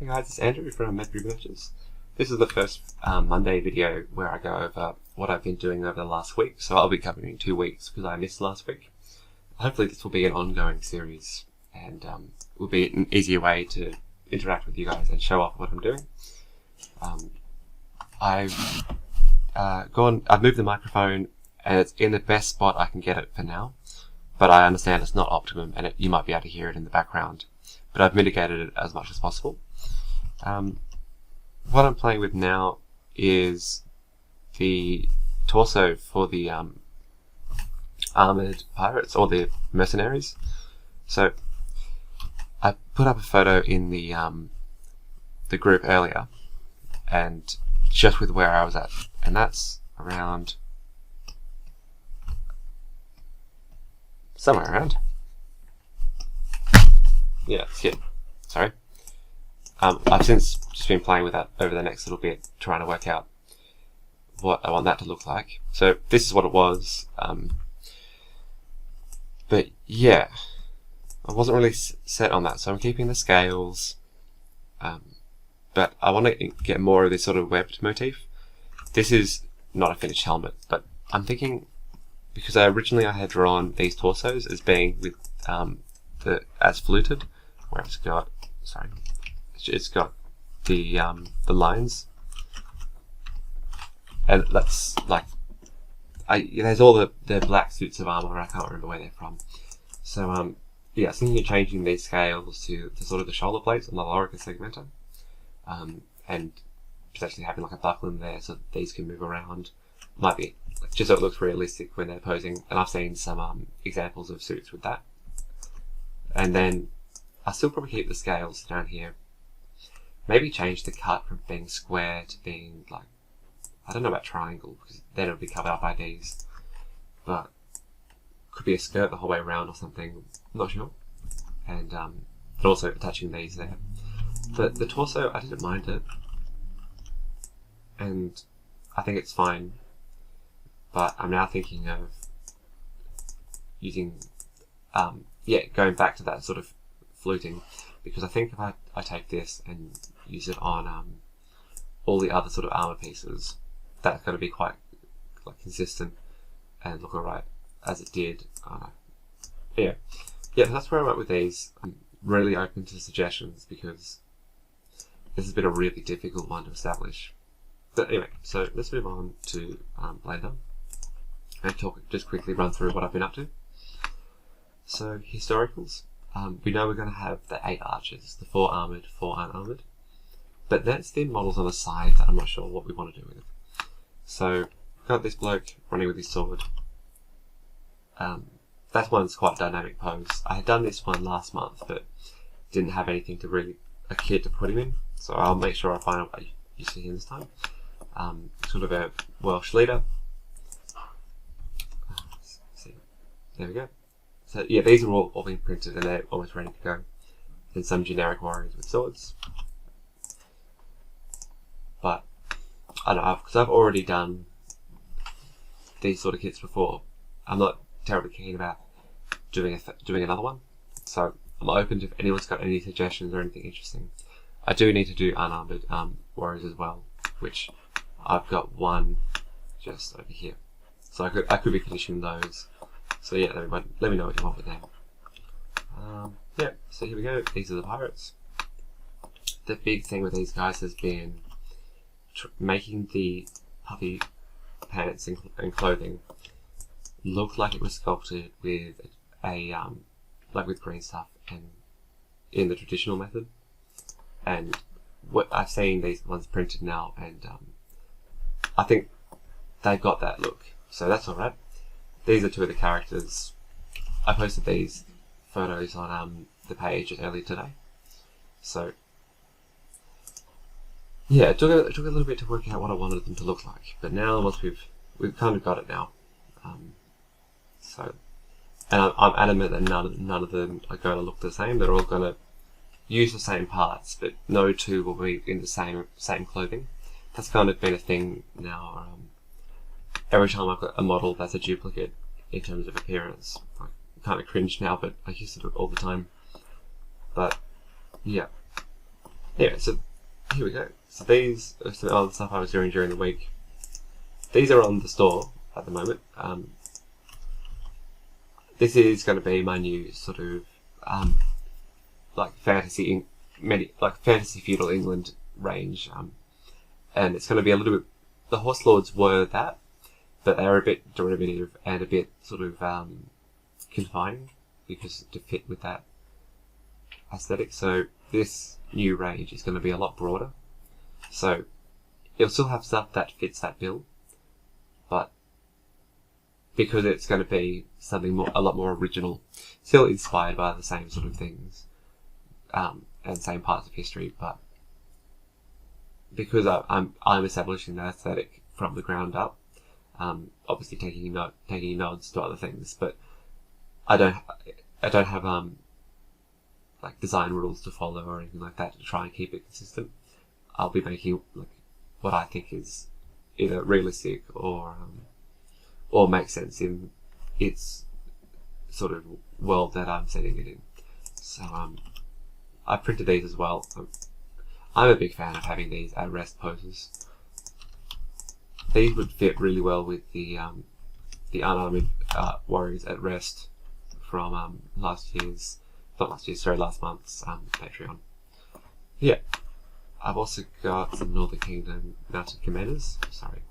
Hey guys, it's Andrew from Medbury Merchants. This is the first Monday video where I go over what I've been doing over the last week, so I'll be covering 2 weeks because I missed last week. Hopefully this will be an ongoing series and will be an easier way to interact with you guys and show off what I'm doing. I've moved the microphone and it's in the best spot I can get it for now, but I understand it's not optimum and you might be able to hear it in the background, but I've mitigated it as much as possible. What I'm playing with now is the torso for the armored pirates or the mercenaries. So I put up a photo in the group earlier, and just with where I was at, and that's around somewhere around. Yeah, it's here. Sorry. I've since just been playing with that over the next little bit, trying to work out what I want that to look like. So this is what it was. But yeah, I wasn't really set on that, so I'm keeping the scales. But I want to get more of this sort of webbed motif. This is not a finished helmet, but I'm thinking, because originally I had drawn these torsos as being with as fluted, where it's got the lines, and that's like there's all the black suits of armor. I can't remember where they're from. So yeah, I was thinking of changing these scales to sort of the shoulder plates on the lorica segmenta, and potentially having like a buckle in there so that these can move around. Might be just so it looks realistic when they're posing. And I've seen some examples of suits with that. And then I'll still probably keep the scales down here. Maybe change the cut from being square to being like, I don't know about triangle, because then it'll be covered up by these. But could be a skirt the whole way around or something, I'm not sure. And but also attaching these there. But the torso, I didn't mind it, and I think it's fine. But I'm now thinking of using, going back to that sort of fluting, because I think if I take this and use it on all the other sort of armor pieces, that's going to be quite like consistent and look alright as it did. Yeah, that's where I'm at with these. I'm really open to suggestions because this has been a really difficult one to establish. But anyway, so let's move on to Blender and just quickly run through what I've been up to. So historicals. We know we're going to have the 8 archers, the 4 armoured, 4 unarmoured, but that's the models on the side that I'm not sure what we want to do with it. So, got this bloke running with his sword. That one's quite a dynamic pose. I had done this one last month, but didn't have anything to really, a kit to put him in, so I'll make sure I find out what you see him this time. Sort of a Welsh leader. See. There we go. So yeah, these are all been printed and they're almost ready to go. And some generic warriors with swords. But I don't know, because I've already done these sort of kits before, I'm not terribly keen about doing another one. So I'm open to if anyone's got any suggestions or anything interesting. I do need to do unarmored warriors as well, which I've got one just over here. So I could be finishing those. So yeah, let me know what you want with them. Yeah, so here we go. These are the pirates. The big thing with these guys has been making the puffy pants and clothing look like it was sculpted with like with green stuff and in the traditional method. And what I've seen these ones printed now, and I think they've got that look. So that's alright. These are 2 of the characters. I posted these photos on the page earlier today. So yeah, it took a little bit to work out what I wanted them to look like, but now once we've kind of got it now. So, and I'm adamant that none of them are going to look the same. They're all going to use the same parts, but no 2 will be in the same clothing. That's kind of been a thing now. Every time I've got a model that's a duplicate in terms of appearance, I kind of cringe now, but I used to do it all the time. But yeah, Anyway, so here we go. So these are some other stuff I was doing during the week. These are on the store at the moment. This is going to be my new sort of like fantasy feudal England range, and it's going to be a little bit. The Horse Lords were that, but they're a bit derivative and a bit sort of confining because to fit with that aesthetic. So this new range is going to be a lot broader. So it'll still have stuff that fits that bill, but because it's going to be something a lot more original, still inspired by the same sort of things, and same parts of history, but because I'm establishing that aesthetic from the ground up, obviously taking nods to other things, but I don't have like design rules to follow or anything like that to try and keep it consistent. I'll be making like what I think is either realistic or makes sense in its sort of world that I'm setting it in. So I printed these as well. I'm a big fan of having these at rest poses. These would fit really well with the unarmored warriors at rest from last month's Patreon. Yeah, I've also got some Northern Kingdom mounted commanders. Sorry,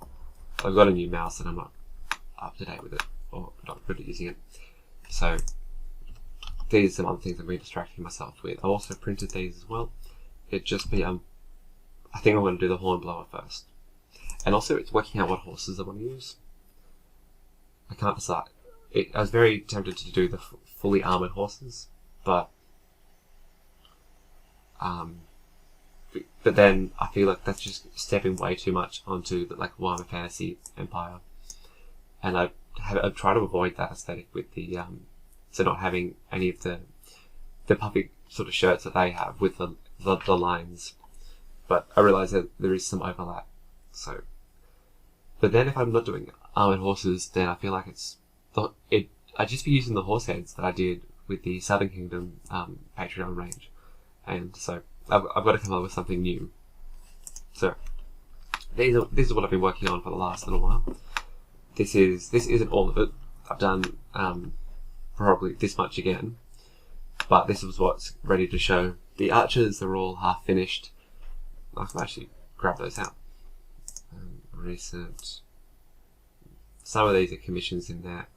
I've got a new mouse and I'm not up to date with it or not good at using it. So these are some other things I'm really distracting myself with. I also printed these as well. It'd just be I think I'm going to do the hornblower first, and also it's working out what horses I want to use. I can't decide. I was very tempted to do the fully armored horses, but then I feel like that's just stepping way too much onto the like Warhammer Fantasy Empire, and I try to avoid that aesthetic with the so not having any of the puffy sort of shirts that they have with the lines, but I realise that there is some overlap. So, but then if I'm not doing armored horses, then I feel like I'd just be using the horse heads that I did with the Southern Kingdom Patreon range, and so I've got to come up with something new. So these are what I've been working on for the last little while. This isn't all of it. I've done probably this much again, but this is what's ready to show. The archers are all half finished. I can actually grab those out. Recent. Some of these are commissions in there,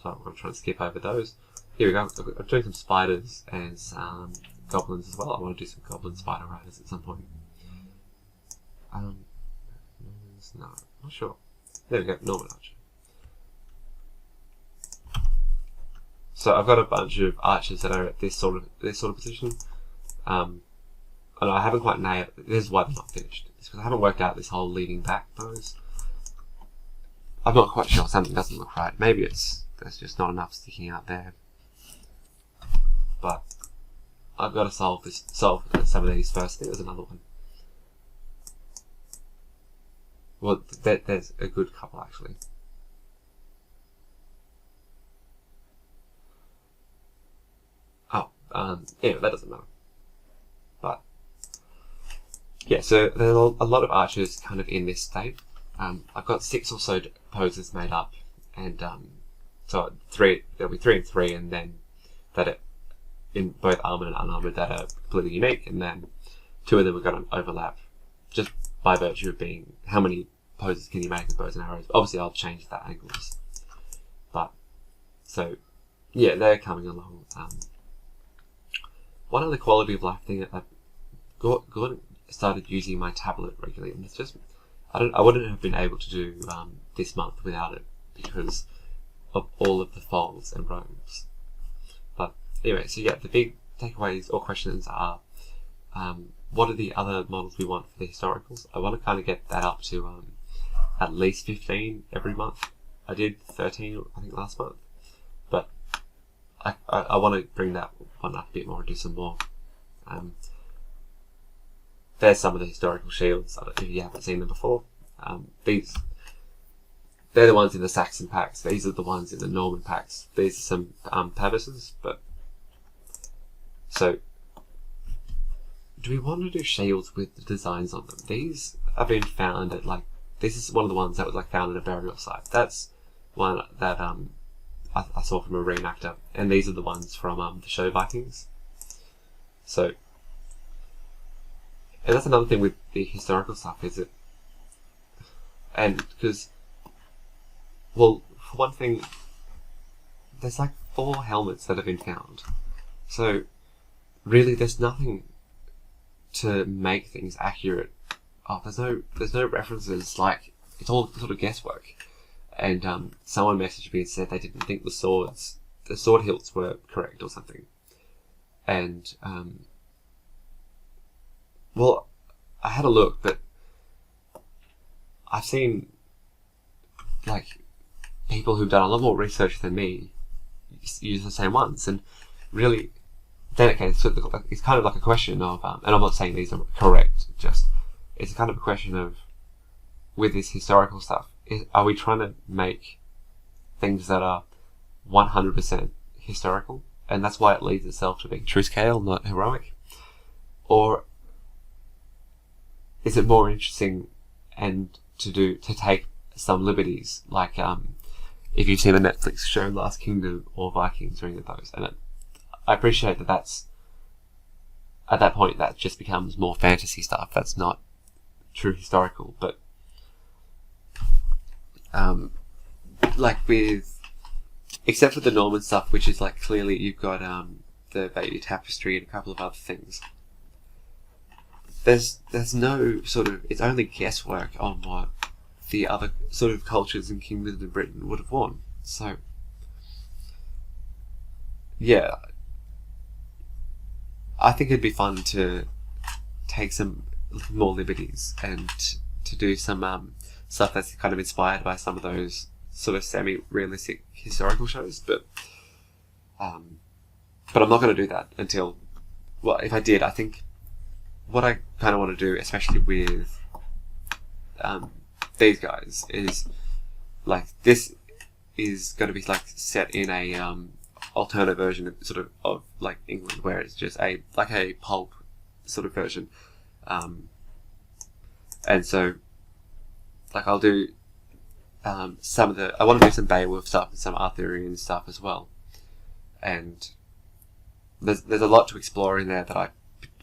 so I'm trying to skip over those. Here we go. I'm doing some spiders and some goblins as well. I want to do some goblin spider riders at some point. No, not sure. There we go, Norman Archer. So I've got a bunch of archers that are at this sort of position. And I haven't quite nailed. This is why they're not finished. It's because I haven't worked out this whole leading back pose. I'm not quite sure. Something doesn't look right. Maybe there's just not enough sticking out there. But I've got to solve some of these first. There's another one. Well, there's a good couple actually. Oh, yeah, that doesn't matter. But yeah, so there's a lot of archers kind of in this state. I've got 6 or so poses made up, and so there'll be 3 and 3, and then that are in both armored and unarmored that are completely unique, and then 2 of them are going to overlap, just by virtue of being how many poses can you make with bows and arrows. Obviously, I'll change that angles, but so yeah, they're coming along. One other quality of life thing that I've started using my tablet regularly, and it's just I wouldn't have been able to do this month without it because of all of the folds and rows. But anyway, so yeah, the big takeaways or questions are what are the other models we want for the historicals? I want to kind of get that up to at least 15 every month. I did 13 I think last month, but I want to bring that one up a bit more and do some more. There's some of the historical shields. I don't know if you haven't seen them before. They're the ones in the Saxon packs. These are the ones in the Norman packs. These are some Pavises, but so do we want to do shields with the designs on them? These have been found at this is one of the ones that was found at a burial site. That's one that I saw from a reenactor, and these are the ones from the show Vikings. So, and that's another thing with the historical stuff, is it, and because, well, for one thing, there's 4 helmets that have been found, so really there's nothing to make things accurate. Oh, there's no references. It's all sort of guesswork. And someone messaged me and said they didn't think the sword hilts were correct or something. And well, I had a look, but I've seen people who've done a lot more research than me use the same ones, and really, then it's kind of like a question of, and I'm not saying these are correct, just it's kind of a question of, with this historical stuff, are we trying to make things that are 100% historical, and that's why it leads itself to being true scale, not heroic? Or is it more interesting and to take some liberties, if you've seen the Netflix show Last Kingdom or Vikings or any of those? And I appreciate that that's, at that point, that just becomes more fantasy stuff. That's not true historical, but except for the Norman stuff, which is clearly you've got the baby tapestry and a couple of other things. There's no sort of, it's only guesswork on what the other sort of cultures and kingdoms in Britain would have worn. So yeah, I think it'd be fun to take some more liberties and to do some stuff that's kind of inspired by some of those sort of semi-realistic historical shows, but I'm not going to do that until, well, if I did, I think what I kind of want to do, especially with these guys, is this is going to be set in a alternate version of England, where it's just a pulp sort of version, and so I'll do some of the, I want to do some Beowulf stuff and some Arthurian stuff as well, and there's a lot to explore in there that I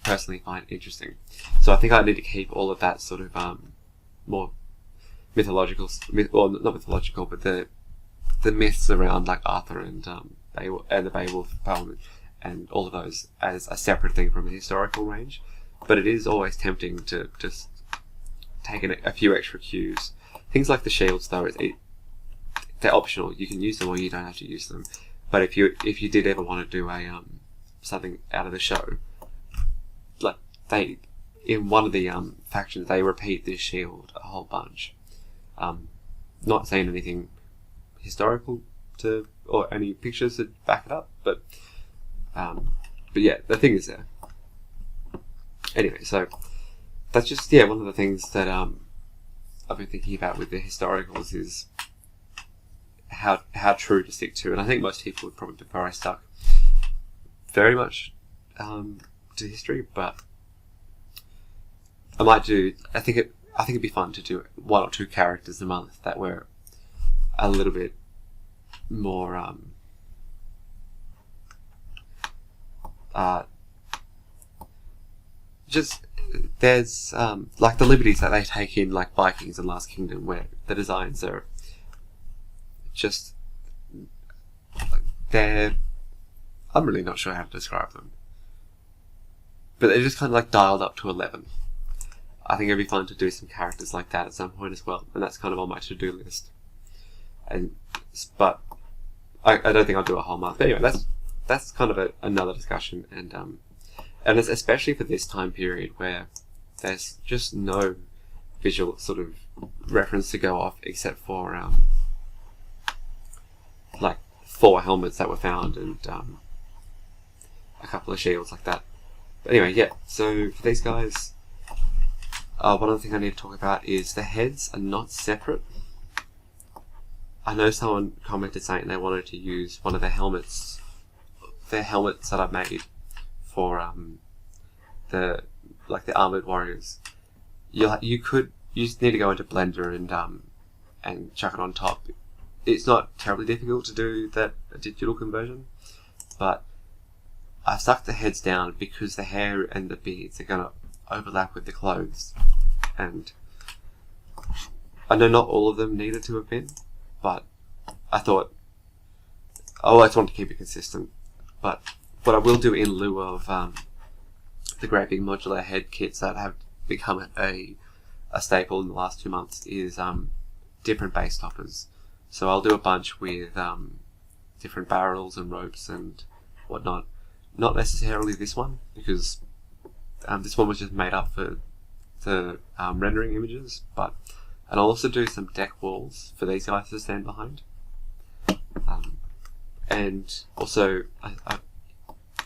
personally find interesting. So I think I need to keep all of that sort of more mythological, well, not mythological, but the myths around Arthur and Beowulf, and the Beowulf poem and all of those as a separate thing from the historical range. But it is always tempting to just take a few extra cues. Things like the shields, though, they're optional. You can use them or you don't have to use them. But if you did ever want to do a something out of the show, in one of the factions, they repeat this shield a whole bunch. Not saying anything historical or any pictures to back it up, but yeah, the thing is there. Anyway, so that's just one of the things that I've been thinking about with the historicals is how true to stick to, and I think most people would probably prefer I stuck very much to history, but I might do. I think it'd be fun to do 1 or 2 characters a month that were a little bit more just there's the liberties that they take in Vikings and Last Kingdom, where the designs are just I'm really not sure how to describe them, but they're just kind of dialed up to 11. I think it'd be fun to do some characters like that at some point as well, and that's kind of on my to-do list. But I don't think I'll do a whole month. But anyway, that's kind of another discussion, and it's especially for this time period where there's just no visual sort of reference to go off except for 4 helmets that were found and a couple of shields like that. But anyway, yeah. So for these guys, one other thing I need to talk about is the heads are not separate. I know someone commented saying they wanted to use one of their helmets that I made for the like the armored warriors, you just need to go into Blender and chuck it on top. It's not terribly difficult to do that digital conversion, but I stuck the heads down because the hair and the beards are going to overlap with the clothes, and I know not all of them needed to have been, but I thought I always want to keep it consistent. But what I will do in lieu of the great big modular head kits that have become a staple in the last 2 months is different base toppers. So I'll do a bunch with different barrels and ropes and whatnot. Not necessarily this one, because this one was just made up for the rendering images, and I'll also do some deck walls for these guys to stand behind. And also,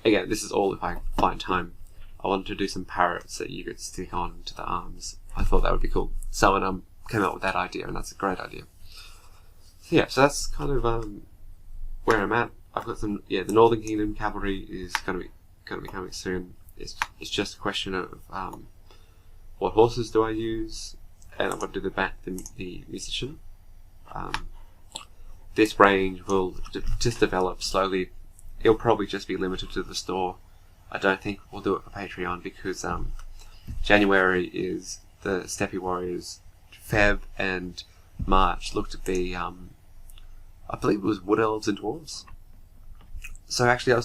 again, this is all if I find time, I wanted to do some parrots that you could stick on to the arms. I thought that would be cool. Someone came up with that idea, and that's a great idea. So yeah, so that's kind of where I'm at. I've got some, the Northern Kingdom cavalry is going to be coming soon. It's just a question of what horses do I use, and I've got to do the musician. This range will just develop slowly. It'll probably just be limited to the store. I don't think we'll do it for Patreon because January is the Steppe Warriors. Feb and March look to be, I believe it was Wood Elves and Dwarves. So actually,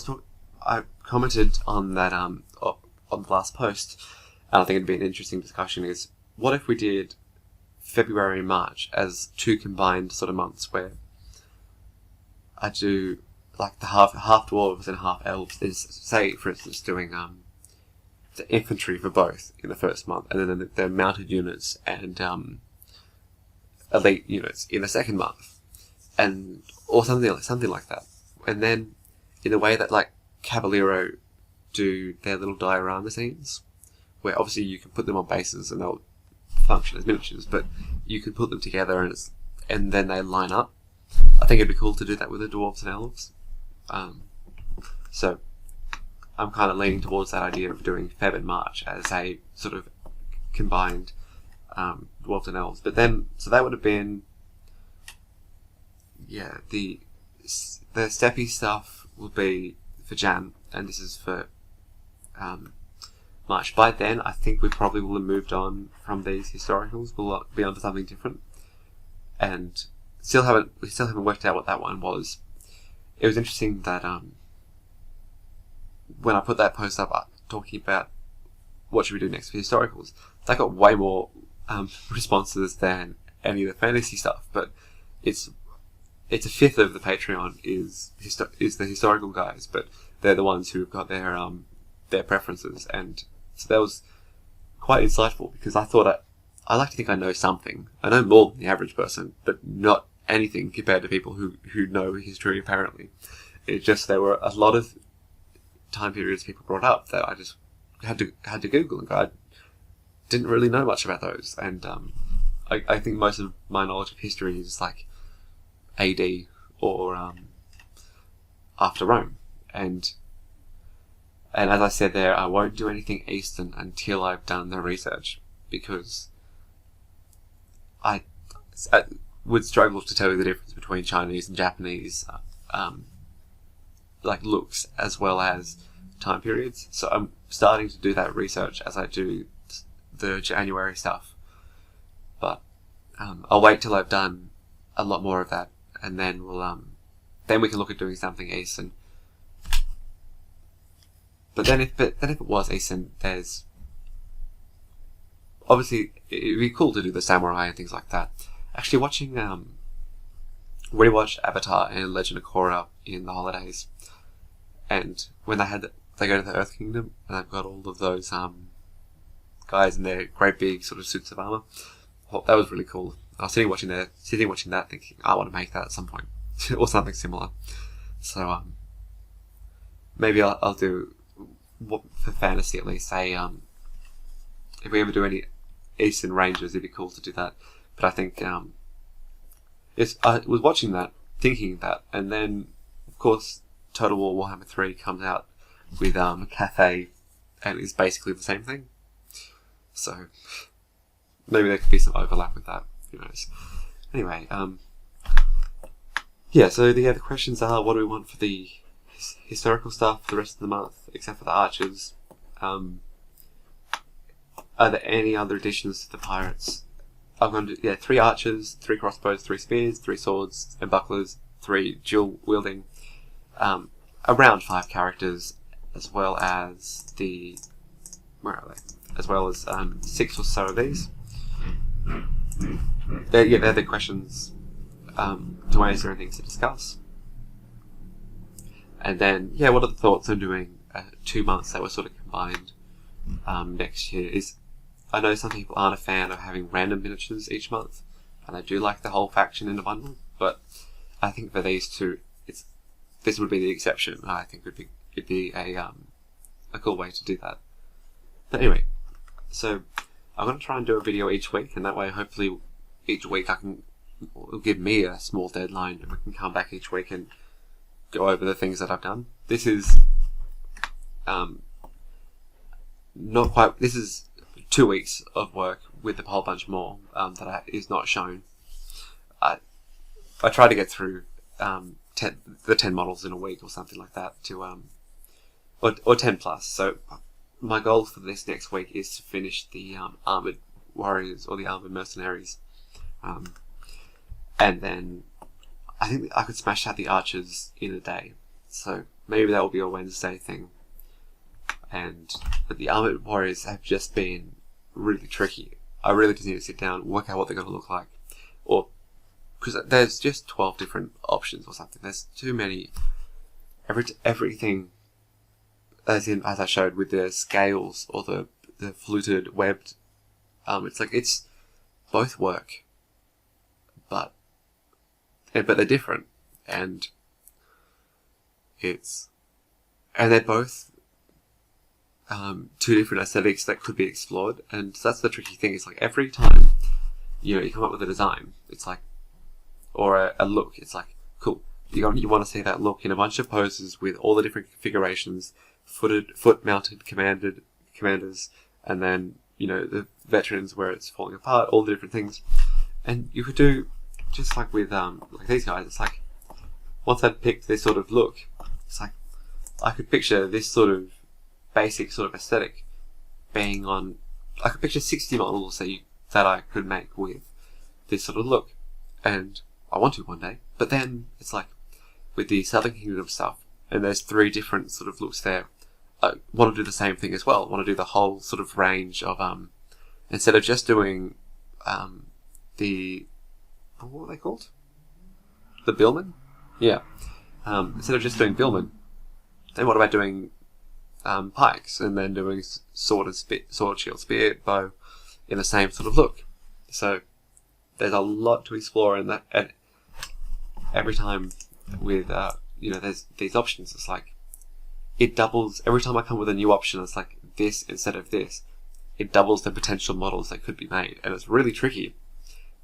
I commented on that on the last post, and I think it'd be an interesting discussion. Is what if we did February and March as 2 combined sort of months, where I do like the half dwarves and half elves. Is, say, for instance, doing the infantry for both in the first month, and then the mounted units and elite units in the second month, and or something like that, and then in a way that like Caballero do their little diorama scenes, where obviously you can put them on bases and they'll function as miniatures, but you can put them together and then they line up. I think it'd be cool to do that with the dwarves and elves. So I'm kind of leaning towards that idea of doing Feb and March as a sort of combined dwarves and elves. But then, so that would have been, the Steppe stuff will be for Jan, and this is for March. By then, I think we probably will have moved on from these historicals. We'll be on to something different, and we still haven't worked out what that one was. It was interesting that when I put that post up talking about what should we do next for historicals, that got way more responses than any of the fantasy stuff. But it's a fifth of the Patreon is the historical guys, but they're the ones who've got their preferences, and so that was quite insightful because I thought I like to think I know something. I know more than the average person, but not anything compared to people who know history. Apparently, it's just there were a lot of time periods people brought up that I just had to Google, and I didn't really know much about those. And I think most of my knowledge of history is like AD or after Rome, and as I said there, I won't do anything Eastern until I've done the research, because I would struggle to tell you the difference between Chinese and Japanese like looks as well as time periods. So I'm starting to do that research as I do the January stuff, but I'll wait till I've done a lot more of that, and then then we can look at doing something Eastern. But then if it was Eastern, there's obviously it'd be cool to do the samurai and things like that. Actually, rewatched Avatar and Legend of Korra in the holidays, and when they go to the Earth Kingdom and they've got all of those guys in their great big sort of suits of armor. Well, that was really cool. I was sitting watching that, thinking I want to make that at some point or something similar. So maybe I'll do for fantasy at least. If we ever do any Eastern Rangers, it'd be cool to do that. But I think I was watching that, thinking that, and then of course Total War Warhammer 3 comes out with Cathay, and it's basically the same thing. so maybe there could be some overlap with that. Who knows? Anyway, yeah. So the questions are: what do we want for the historical stuff for the rest of the month, except for the archers? Are there any other additions to the pirates? I'm going to do 3 archers, 3 crossbows, 3 spears, 3 swords and bucklers, 3 dual wielding, around 5 characters, as well as where are they? As well as 6 or so of these. They're the questions to answer, anything to discuss. And then, what are the thoughts on doing 2 months that were sort of combined next year? I know some people aren't a fan of having random miniatures each month, and I do like the whole faction in a bundle, but I think for these two, this would be the exception. I think it'd be a cool way to do that. But anyway, so I'm going to try and do a video each week, and that way hopefully each week it'll give me a small deadline, and we can come back each week and go over the things that I've done. This is this is 2 weeks of work with a whole bunch more that is not shown. I try to get through 10 models in a week or something like that or 10 plus. So my goal for this next week is to finish the armored warriors or the armored mercenaries, and then I think I could smash out the archers in a day. So maybe that will be a Wednesday thing. But the armored warriors have just been really tricky. I really just need to sit down and work out what they're going to look like, or because there's just 12 different options or something. There's too many. Everything, as I showed with the scales or the fluted webbed, it's both work, but they're different, and they're both 2 different aesthetics that could be explored. And so that's the tricky thing. It's like every time you come up with a design, it's like, or a look, it's like, cool, you want to see that look in a bunch of poses with all the different configurations, foot mounted commanders, and then the veterans where it's falling apart, all the different things. And you could do just like with like these guys. It's like, once I'd picked this sort of look, it's like I could picture this sort of basic sort of aesthetic being on. I could picture 60 models that I could make with this sort of look, and I want to one day. But then it's like with the Southern Kingdom stuff, and there's 3 different sort of looks there. I want to do the same thing as well. I want to do the whole sort of range of instead of just doing what were they called? The billmen? Yeah. Instead of just doing billmen, then what about doing pikes, and then doing sword, shield, spear, bow in the same sort of look? So there's a lot to explore in that, and every time with there's these options. It's like it doubles every time I come with a new option. It's like this instead of this. It doubles the potential models that could be made, and it's really tricky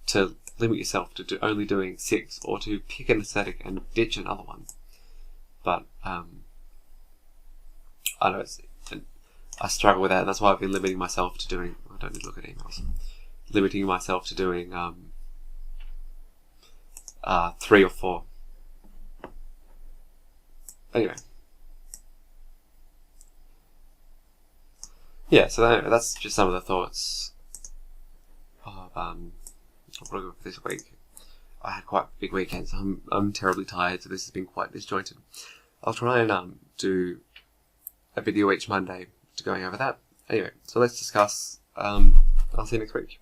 to limit yourself to only doing 6, or to pick an aesthetic and ditch another one. But I know I struggle with that, and that's why I've been limiting myself to doing. I don't need to look at emails. Limiting myself to doing 3 or 4. Anyway, yeah. So that's just some of the thoughts of this week. I had quite a big weekend, so I'm terribly tired. So this has been quite disjointed. I'll try and do a video each Monday to going over that. Anyway, so let's discuss. I'll see you next week.